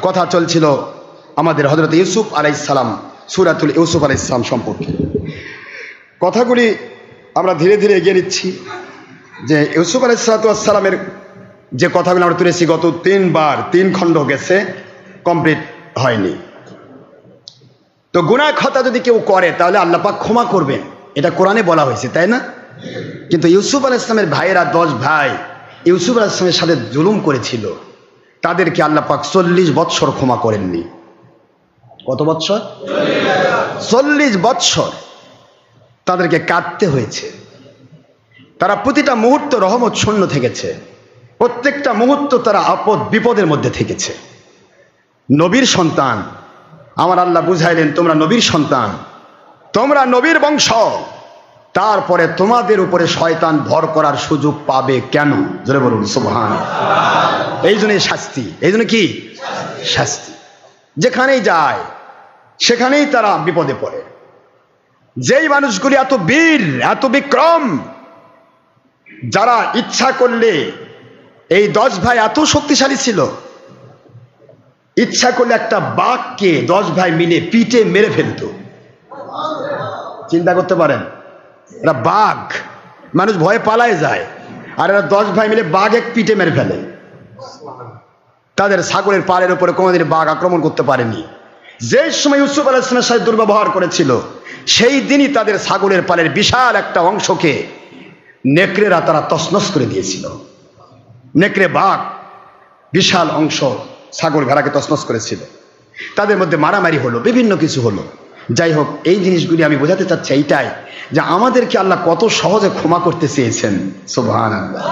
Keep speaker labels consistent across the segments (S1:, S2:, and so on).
S1: কথা চলছিল আমাদের হযরত ইউসুফ আলাইহিস সালাম, সূরাতুল ইউসুফ আলাইহিস সালাম সম্পর্কে। কথাগুলি আমরা ধীরে ধীরে এগিয়ে নিচ্ছি। যে ইউসুফ আলাইহিস সালামের যে কথাগুলো আমরা তুলেছি, গত 3 খণ্ড গেছে, কমপ্লিট হয়নি। তো গুনাহ খাতা যদি কেউ করে তাহলে আল্লাহ পাক ক্ষমা করবেন, এটা কোরআনে বলা হয়েছে, তাই না? কিন্তু ইউসুফ আলাইহিস সালামের ভাইয়েরা 10 ভাই ইউসুফ আলাইহিস সালামের সাথে জুলুম করেছিল, তাদেরকে আল্লাহ পাক 40 বৎসর ক্ষমা করেননি। কত বৎসর? 40 বৎসর তাদেরকে কাঁদতে হয়েছে। তারা প্রতিটা মুহূর্ত রহমত শূন্য থেকেছে, প্রত্যেকটা মুহূর্ত তারা আপদ বিপদের মধ্যে থেকেছে। নবীর সন্তান, আমার আল্লাহ বুঝাইলেন তোমরা নবীর সন্তান, তোমরা নবীর বংশ, তারপরে তোমাদের উপরে শয়তান ভর করার সুযোগ পাবে কেন? জোরে বলুন সুবহানাল্লাহ। এই জন্যই শাস্তি, এই জন্য কি শাস্তি। যেখানেই যায় সেখানেই তারা বিপদে পড়ে। যেই মানুষগুলি এত বীর, এত বিক্রম, যারা ইচ্ছা করলে, এই 10 ভাই এত শক্তিশালী ছিল, ইচ্ছা করলে একটা বাঘকে 10 ভাই মিলে পিঠে মেরে ফেলতো। চিন্তা করতে পারেন, এরা বাঘ, মানুষ ভয়ে পালায় যায়, আর এরা 10 ভাই মিলে বাঘ এক পিঠে মেরে ফেলে। তাদের ছাগলের পালের উপরে কোনোদিন বাঘ আক্রমণ করতে পারেনি। যে সময় ইউসুফ আলাইহিস সালামের সাথে দুর্ব্যবহার করেছিল, সেই দিনই তাদের ছাগলের পালের বিশাল একটা অংশকে নেকড়েরা তারা তছনছ করে দিয়েছিল। নেকড়ে বাঘ বিশাল অংশ ছাগল ভেড়াকে তছনছ করেছিল। তাদের মধ্যে মারামারি হলো, বিভিন্ন কিছু হলো। যাই হোক, এই জিনিসগুলি আমি বোঝাতে চাচ্ছি এইটাই, যে আমাদেরকে আল্লাহ কত সহজে ক্ষমা করতে চেয়েছেন। সুবহানাল্লাহ।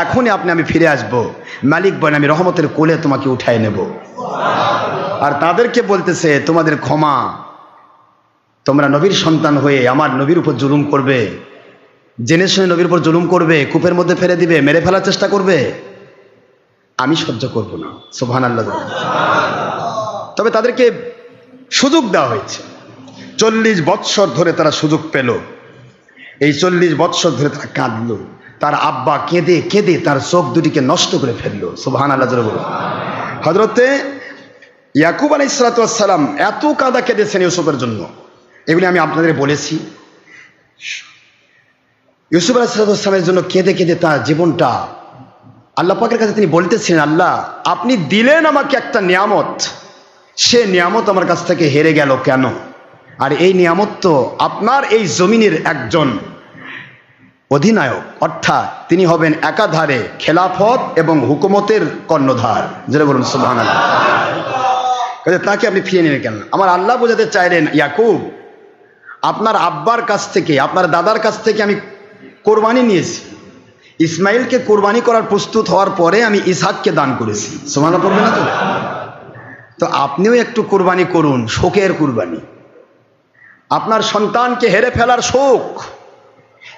S1: এখনই আমি ফিরে আসবো, মালিক বলেন আমি রহমতের কোলে তোমাকে উঠায় নেব। আর তাদেরকে বলতেছে তোমাদের ক্ষমা, তোমরা নবীর সন্তান হয়ে আমার নবীর উপর জুলুম করবে, জেনে শুনে নবীর উপর জুলুম করবে, কূপের মধ্যে ফেলে দিবে, মেরে ফেলার চেষ্টা করবে, আমি সহ্য করব না। সুবহানাল্লাহ। তবে তাদেরকে সুযোগ দেওয়া হয়েছে, 40 বৎসর ধরে তারা সুযোগ পেল। এই 40 বৎসর ধরে তারা কাঁদলো, তার আব্বা কেঁদে কেঁদে তার চোখ দুটিকে নষ্ট করে ফেললো। সুবহানাল্লাহ। হযরতে ইয়াকুব আলাইহিস সালাম এত কাঁদা কেঁদেছেন ইউসুফের জন্য, এগুলি আমি আপনাদের বলেছি। ইউসুফ আলাইহিস সালামের জন্য কেঁদে কেঁদে তার জীবনটা আল্লাহ পাকের কাছে তিনি বলতেছিলেন, আল্লাহ আপনি দিলেন আমাকে একটা নিয়ামত, সে নিয়ামত আমার কাছ থেকে হেরে গেল কেন? আর এই নিয়ামত তো আপনার এই জমিনের একজন অধিনায়ক, অর্থাৎ তিনি হবেন একাধারে খেলাফত এবং হুকুমতের কর্ণধার। যেটা বলুন সুবহানাল্লাহ। তাকে আপনি ফিরিয়ে নিলেন কেন? আমার আল্লাহ বোঝাতে চাইলেন, ইয়াকুব আপনার আব্বার কাছ থেকে, আপনার দাদার কাছ থেকে আমি কোরবানি নিয়েছি, ইসমাইলকে কোরবানি করার প্রস্তুত হওয়ার পরে আমি ইসহাককে দান করেছি। সুবহানাল্লাহ পড়বে না তো? তো আপনিও একটু কোরবানি করুন, শোকের কোরবানি। আপনার সন্তানকে হেরে ফেলার শোক,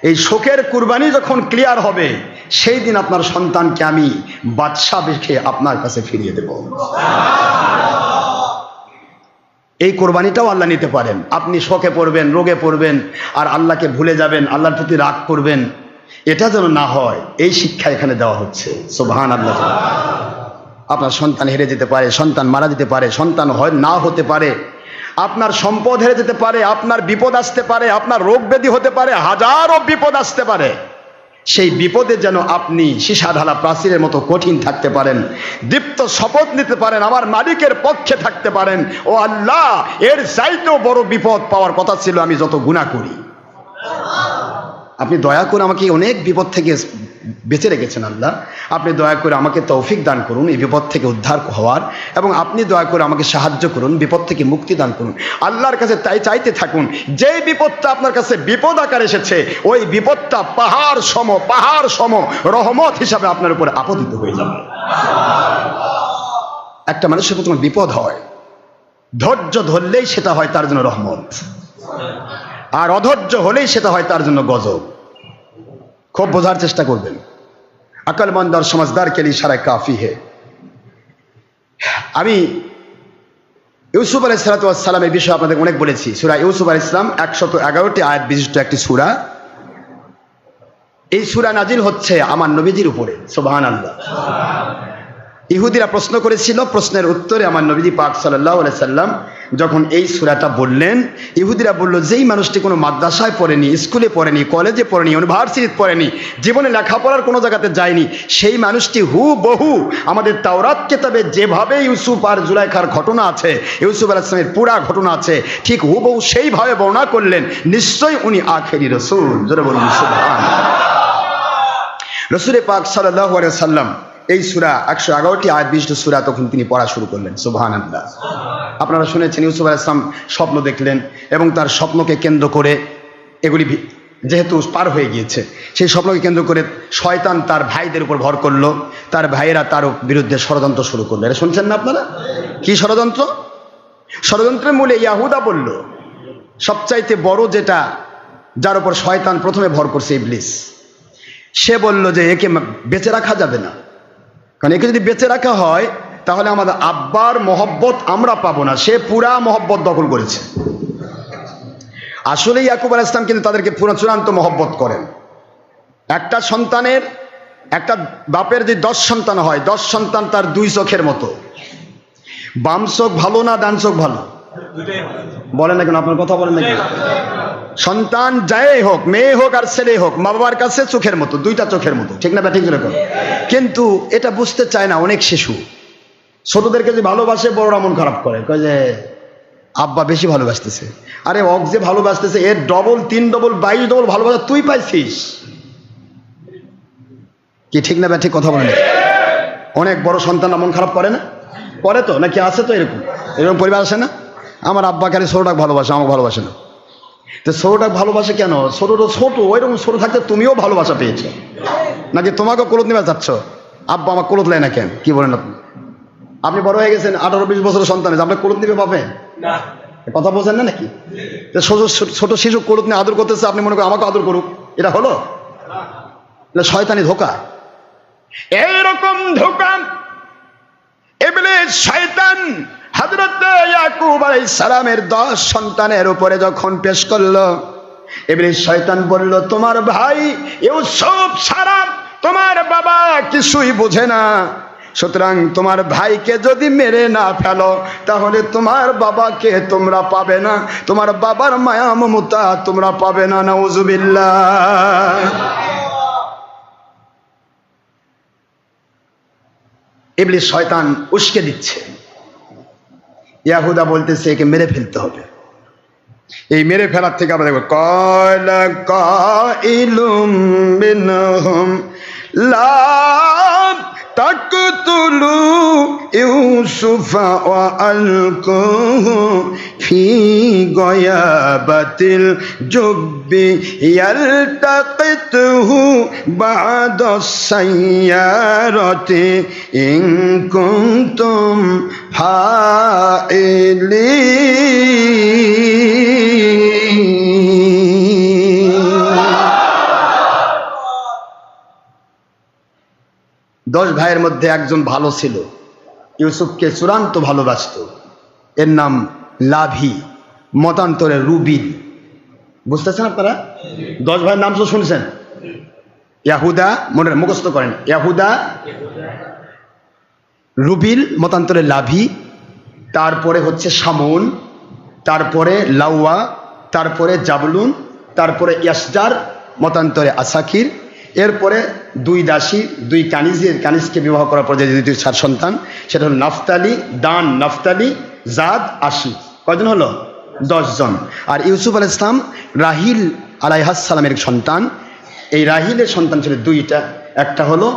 S1: এই শোকের কুরবানি যখন ক্লিয়ার হবে, সেই দিন আপনার সন্তানকে আমি বাদশা বেশে আপনার কাছে ফিরিয়ে দেব। এই কোরবানিটাও আল্লাহ নিতে পারেন। আপনি শোকে পড়বেন, রোগে পড়বেন, আর আল্লাহকে ভুলে যাবেন, আল্লাহর প্রতি রাগ করবেন, এটা যেন না হয়, এই শিক্ষা এখানে দেওয়া হচ্ছে। সুবহানাল্লাহ। আপনার সন্তান হেরে যেতে পারে, সন্তান মারা যেতে পারে, সন্তান হয় না হতে পারে, আপনার সম্পদ হেরে যেতে পারে, আপনার বিপদ আসতে পারে, আপনার রোগ ব্যাধি হতে পারে, হাজারো বিপদ আসতে পারে। সেই বিপদে যেন আপনি সীসা ঢালা প্রাচীরের মতো কঠিন থাকতে পারেন, দীপ্ত শপথ নিতে পারেন, আমার মালিকের পক্ষে থাকতে পারেন, ও আল্লাহ এর চাইতেও বড় বিপদ পাওয়ার কথা ছিল আমি যত গুনাহ করি, আপনি দয়া করে আমাকে অনেক বিপদ থেকে বেঁচে রেখেছেন। আল্লাহ আপনি দয়া করে আমাকে তৌফিক দান করুন এই বিপদ থেকে উদ্ধার হওয়ার, এবং আপনি দয়া করে আমাকে সাহায্য করুন, বিপদ থেকে মুক্তি দান করুন। আল্লাহর কাছে তাই চাইতে থাকুন। যেই বিপদটা আপনার কাছে বিপদ আকার এসেছে, ওই বিপদটা পাহাড় সম রহমত হিসাবে আপনার উপরে আপতিত হয়ে যাবে। একটা মানুষের প্রথমে বিপদ হয়, ধৈর্য ধরলেই সেটা হয় তার জন্য রহমত, আর অধৈর্য হলেই সেটা হয় তার জন্য গজব। খুব বোঝার চেষ্টা করবেন। আকলমন্দ और समझदार के लिए इशारा काफी है। আমি ইউসুফ আলাইহিস সালামের বিষয়ে আপনাদের অনেক বলেছি। সূরা ইউসুফ আলাইহিস সালাম 111টি আয়াত বিশিষ্ট একটি সূরা। এই সূরা নাজিল হচ্ছে আমার নবীজির উপরে। সুবহানাল্লাহ। ইহুদিরা প্রশ্ন করেছিল, প্রশ্নের উত্তরে আমার নবীজি পাক সাল্লাল্লাহু আলাইহি সাল্লাম যখন এই সূরাটা বললেন, ইহুদিরা বলল, যেই মানুষটি কোনো মাদ্রাসায় পড়েনি, স্কুলে পড়েনি, কলেজে পড়েনি, ইউনিভার্সিটিতে পড়েনি, জীবনে লেখাপড়ার কোনো জায়গাতে যায়নি, সেই মানুষটি হুবহু আমাদের তাওরাত কিতাবে যেভাবে ইউসুফ আর জুলাইখার ঘটনা আছে, ইউসুফ আলাইহিস সালামের পুরা ঘটনা আছে, ঠিক হুবহু সেইভাবে বর্ণনা করলেন, নিশ্চয়ই উনি আখেরি রাসূল। জোরে বলুন সুবহানাল্লাহ। রাসূল পাক সাল্লাল্লাহু আলাইহি সাল্লাম এই সূরা 111টি আয়াত বিশিষ্ট সূরা তখন তিনি পড়া শুরু করলেন। সুবহানাল্লাহ। আপনারা শুনেছেন ইউসুফ আলাইহিস সালাম স্বপ্ন দেখলেন এবং তার স্বপ্নকে কেন্দ্র করে, এগুলি যেহেতু পার হয়ে গিয়েছে, সেই স্বপ্নকে কেন্দ্র করে শয়তান তার ভাইদের উপর ভর করলো, তার ভাইয়েরা তার বিরুদ্ধে ষড়যন্ত্র শুরু করলো। এটা শুনছেন না আপনারা? কি ষড়যন্ত্র? ষড়যন্ত্রের মূলে ইয়াহুদা বলল, সবচাইতে বড় যেটা, যার উপর শয়তান প্রথমে ভর করছে, ইবলিস, সে বলল যে একে বেঁচে রাখা যাবে না, কারণ একে যদি বেঁচে রাখা হয় তাহলে আমাদের আব্বার মহব্বত আমরা পাবো না। সে পুরা মহব্বত দখল করেছে। আসলে ইয়াকুব আলাইহিস সালাম কিন্তু তাদেরকে পুরো চূড়ান্ত মহব্বত করেন। একটা সন্তানের, একটা বাপের যে 10 সন্তান হয়, 10 সন্তান তার 2 চোখের মতো। বাম চোখ ভালো না ডান চোখ ভালো? বলেন না কেন? আপনার কথা বলেন না কেন? সন্তান যাই হোক, মেয়ে হোক আর ছেলে হোক, মা বাবার কাছে চোখের মতো, 2টা চোখের মতো, ঠিক না ব্যাঠিক? যেরকম, কিন্তু এটা বুঝতে চায় না অনেক শিশু। ছোটদেরকে যে ভালোবাসে, বড়রা মন খারাপ করে, কয় যে আব্বা বেশি ভালোবাসতেছে। আরে অক যে ভালোবাসতেছে, এর ডবল, 3 ডবল, 22 ডবল ভালোবাসা তুই পাইছিস কি? ঠিক না ব্যাঠিক? কথা বলেন। অনেক বড় সন্তানরা মন খারাপ করে না? করে তো, নাকি আছে তো এরকম? এরকম পরিবার আসে না? আমার আব্বা খালি ছোটটাকে ভালোবাসে, আমাকে ভালোবাসে না। তো ছোটটাকে ভালোবাসে কেন? ছোটটা ছোট, ওইরকম ছোট থাকতে তুমিও ভালোবাসা পেয়েছো, নাকি তোমাকেও কোলত নিবে যাচ্ছ? আব্বা আমার কোলত নেয় না কেন? কি বলেন আপনি? আপনি বড় হয়ে গেছেন, 18-20 বছরের সন্তান, আপনি কোলত নিবে পাবে না? কথা বলছেন না নাকি? ছোট শিশু কোলত নিয়ে আদর করতেছে, আপনি মনে করেন আমাকে আদর করুক, এটা হলো? শয়তানি ধোঁকা। এইরকম ধোঁকা ইবলিস শয়তান হযরত ইয়াকুব আলাইহিস সালামের 10 সন্তানের উপরে যখন পেশ করলো, ইবলিস শয়তান বলল, তোমার ভাই ইউসুফ ছাড়া তোমার বাবা কিছুই বোঝে না, সুতরাং তোমার ভাইকে যদি মেরে না ফেলো তাহলে তোমার বাবাকে তোমরা পাবে না, তোমার বাবার মায়া মমতা তোমরা পাবে না। নাউযুবিল্লাহ। ইবলিস শয়তান উস্কে দিচ্ছে। ইয়াহুদা বলতেছে একে মেরে ফেলতে হবে। এই মেরে ফেলার থেকে আমরা দেখব, ক্বালা কাইলুম মিনহুম লা তাকতুলু ইউসুফা ওয়া আলকুহু ফি গয়াবাতিল জুব্বি ইয়ালতাকিতুহু বা'দাস সাইয়ারাতি ইন কুনতুম ফাইলিন। 10 ভাইয়ের মধ্যে একজন ভালো ছিল, ইউসুফকে চূড়ান্ত ভালোবাসত। এর নাম লাভি, মতান্তরে রুবিল। বুঝতেছেন আপনারা? 10 ভাইয়ের নাম তো শুনছেন। ইয়াহুদা, মনে মুখস্থ করেন, ইয়াহুদা, রুবিল, মতান্তরে লাভি, তারপরে হচ্ছে শামুন, তারপরে লাউয়া, তারপরে জাবলুন, তারপরে ইয়াসজার, মতান্তরে আসাকির, এরপরে 2 দাসী, 2 কানিজকে বিবাহ করার পর যে 2 সন্তান, সেটা হলো নাফতালি, দান, নাফতালি, জাদ, আশি। কয়জন হলো? 10 জন। আর ইউসুফ আলাইহিস সালাম রাহিল আলাইহিস সালামের সন্তান। এই রাহিলের সন্তান ছিল 2টা, একটা হলো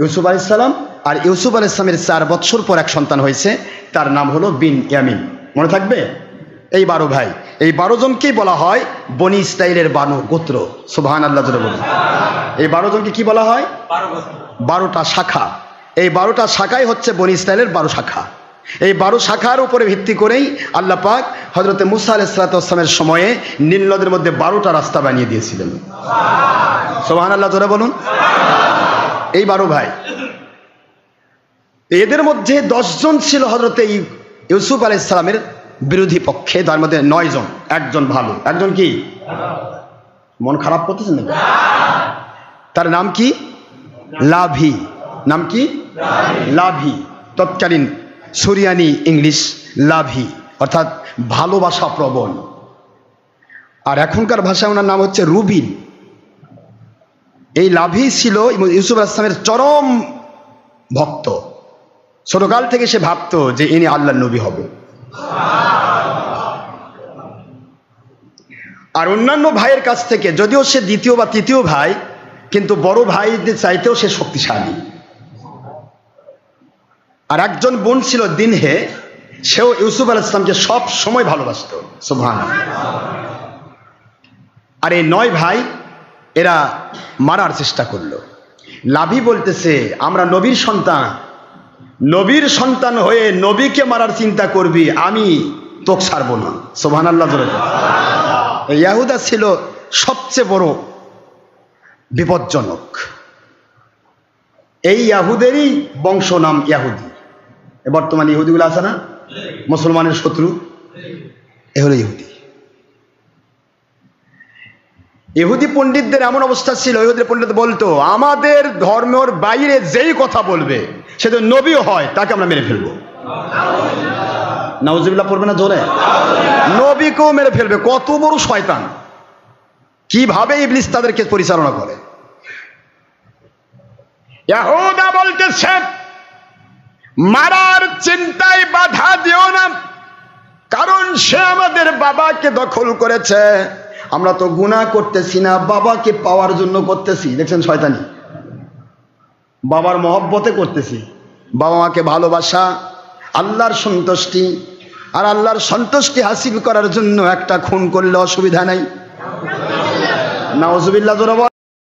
S1: ইউসুফ আলাইহিস সালাম, আর ইউসুফ আলাইহিস সালামের 4 বছর পর এক সন্তান হয়েছে, তার নাম হলো বিন ইয়ামিন। মনে থাকবে? এই 12 ভাই, এই 12 জনকেই বলা হয় বনি ইসরাইলের 12 গোত্র। সুবহানাল্লাহ জোরে বলুন। এই 12 জনকে কি বলা হয়? 12টা শাখা। এই 12টা শাখাই হচ্ছে বনি ইসরাইলের 12 শাখা। এই 12 শাখার উপরে ভিত্তি করেই আল্লাহ পাক হযরত মুসা আলাইহিস সালামের সময়ে নীল নদের মধ্যে 12টা রাস্তা বানিয়ে দিয়েছিলেন। সুবহানাল্লাহ জোরে বলুন। এই 12 ভাই, এদের মধ্যে 10 জন ছিল হযরত ইউসুফ আলাইহিস সালামের বিরোধী পক্ষে, তার মধ্যে 9 জন, একজন ভালো। একজন কি? মন খারাপ করতেছেন নাকি? তার নাম কি? লাভি। নাম কি? লাভি। তৎকালীন সুরিয়ানি ইংলিশ লাভি, অর্থাৎ ভালোবাসা প্রবণ। আর এখনকার ভাষায় ওনার নাম হচ্ছে রুবিন। এই লাভি ছিল ইউসুফ আলাইহিস সালামের চরম ভক্ত। ছোটকাল থেকে সে ভাবতো যে ইনি আল্লাহর নবী হবে। আর অন্যান্য ভাইয়ের কাছ থেকে, যদিও সে দ্বিতীয় বা তৃতীয় ভাই, কিন্তু বড় ভাইদের চাইতেও সে শক্তিশালী। আর একজন বোন ছিল দিনহে, সেও ইউসুফ আলাইহিস সালামকে সব সময় ভালোবাসত। সুবহানাল্লাহ। আর এই 9 ভাই এরা মারার চেষ্টা করলো। লাভি বলতেছে, আমরা নবীর সন্তান, নবীর সন্তান হয়ে নবীকে মারার চিন্তা করবি, আমি তোকে ছাড়বো না। সুবহানাল্লাহ। ইয়াহুদা ছিল সবচেয়ে বড় বিপজ্জনক। এই ইয়াহুদেরই বংশ নাম ইয়াহুদি। বর্তমানে ইহুদিগুলো আছে না, মুসলমানের শত্রু, এ হলো ইহুদি। ইহুদি পণ্ডিতদের এমন অবস্থা ছিল, ইহুদি পণ্ডিত বলতো, আমাদের ধর্মের বাইরে যেই কথা বলবে, সে তো নবীও হয়, তাকে আমরা মেরে ফেলবো। নাউজুবিল্লাহ পড়বে না জোরে? নবীকেও মেরে ফেলবে। কত বড় শয়তান! কিভাবে ইবলিস তাদেরকে পরিচালনা করে। ইয়াহুদা বলতেছে, মারার চিন্তায় বাধা দিও না, কারণ সে আমাদের বাবাকে দখল করেছে। আমরা তো গুনাহ করতেছি না, বাবাকে পাওয়ার জন্য করতেছি। দেখছেন শয়তানি, বাবার মহব্বতে করতেছি। বাবা মাকে ভালোবাসা, আল্লাহর সন্তুষ্টি, আর আল্লাহর সন্তুষ্টি হাসিল করার জন্য একটা খুন করলে অসুবিধা নাই। নাউজুবিল্লাহ।